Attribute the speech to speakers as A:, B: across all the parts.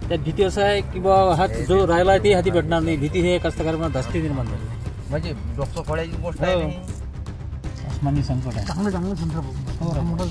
A: त्यात भीती असं आहे की बा हा जो राहिला आहे ते हाती भेटणार नाही, भीती हे कास्तकारांना धास्ती निर्माण झाली.
B: म्हणजे डोकं फोडायची गोष्ट आहे.
A: आसमानी संकट आहे.
C: चांगलं संत्रा मोठा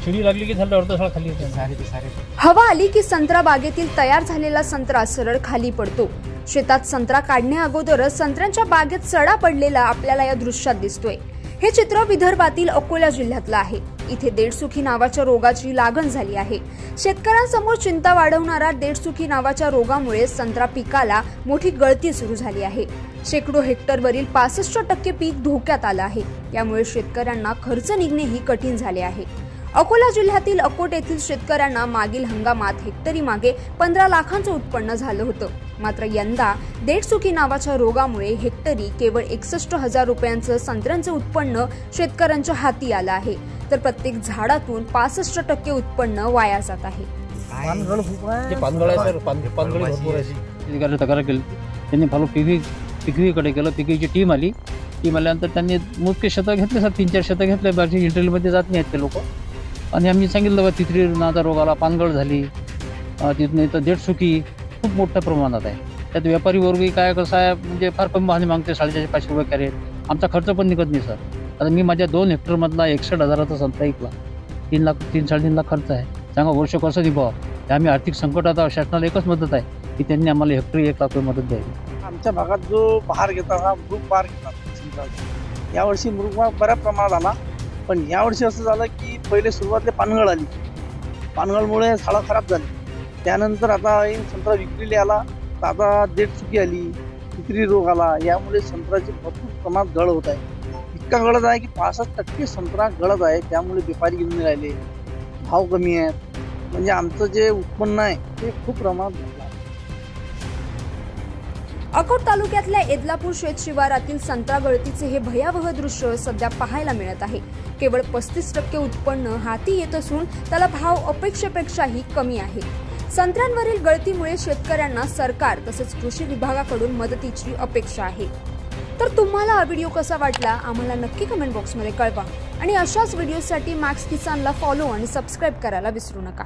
A: शिडी लागली की झालं अर्ध झाड खाली
D: सारे हवा आली की संत्रा बागेतील तयार झालेला संत्रा सरळ खाली पडतो. शेतात संत्रा काढण्या अगोदरच संत्र्यांच्या बागेत सडा पडलेला आपल्याला या दृश्यात दिसतोय. हे चित्र विदर्भातील अकोला जिल्ह्यातलं आहे. इथे देडसुखी नावाच्या रोगाची लागण झाली आहे. शेतकऱ्यांसमोर चिंता वाढवणारा देडसुखी नावाच्या रोगामुळे संत्रा पिकाला मोठी गळती सुरू झाली आहे. शेकडो हेक्टरवरील 65% पीक धोक्यात आलं आहे. यामुळे शेतकऱ्यांना खर्च निघणेही कठीण झाले आहे. अकोला जिल्ह्यातील अकोट येथील शेतकऱ्यांना मागील हंगामात हेक्टरी मागे 15 लाखांचं उत्पन्न झालं होतं. मात्र यंदा देडसुखी नावाच्या रोगामुळे हेक्टरी केवळ 61,000 रुपयांचं संत्र्यांचं उत्पन्न शेतकऱ्यांच्या हाती आलं आहे. तर प्रत्येक झाडातून 65% उत्पन्न वाया जात आहे.
A: तक्रार केली त्यांनी फॉलो पिकवीकडे केलं. पिकवीची टीम आल्यानंतर त्यांनी मुख्य शतक घेतले, 3-4 शतक घेतले. बाकी इंटरव्ह्यूमध्ये जात नाहीत ते लोक. आणि आम्ही सांगितलं बा तिथरी नाचा रोग आला, पानगळ झाली, तिथून इथं देडसुखी खूप मोठ्या प्रमाणात आहे. त्यात व्यापारी वर्गही काय कसं आहे म्हणजे फार कमी भाव मागते, 450-500 रुपये कॅरेट. आमचा खर्च पण निघत नाही सर. आता मी माझ्या 2 हेक्टरमधला 61,000चा संत्रा ऐकला. 3-3.5 लाख खर्च आहे. सांगा वर्ष कसं निभाव. त्या आम्ही आर्थिक संकटात शासनाला एकच मदत आहे की त्यांनी आम्हाला हेक्टरी 1 लाख रुपये मदत द्यावी.
C: आमच्या भागात जो बहार घेतात हा मृग बहार घेतात. यावर्षी मृग बहार बऱ्या प्रमाणात आला. पण यावर्षी असं झालं की पहिले सुरुवातीला पानगळ आली. पानगळमुळे झाडं खराब झाली. त्यानंतर आता संत्रा विक्रीला आला. आता देडसुखी आली, विक्री रोग आला. यामुळे संत्र्याची भरपूर प्रमाणात गळ होत आहे. इतका गळत आहे की 65% संत्रा गळत आहे. त्यामुळे व्यापारी घेऊन नाही राहिले, भाव कमी आहेत. म्हणजे आमचं जे उत्पन्न आहे ते खूप प्रमाणात घटलं.
D: अकोट तालुक्यातल्या एदलापूर शेत शिवारातील संत्रा गळतीचे हे भयावह दृश्य सध्या पाहायला मिळत आहे. केवळ 35% उत्पन्न हाती येत असून त्याला भाव अपेक्षेपेक्षाही कमी आहे. संत्र्यांवरील गळतीमुळे शेतकऱ्यांना सरकार तसेच कृषी विभागाकडून मदतीची अपेक्षा आहे. तर तुम्हाला हा व्हिडिओ कसा वाटला आम्हाला नक्की कमेंट बॉक्समध्ये कळवा. आणि अशाच व्हिडिओसाठी मॅक्स किसानला फॉलो आणि सबस्क्राईब करायला विसरू नका.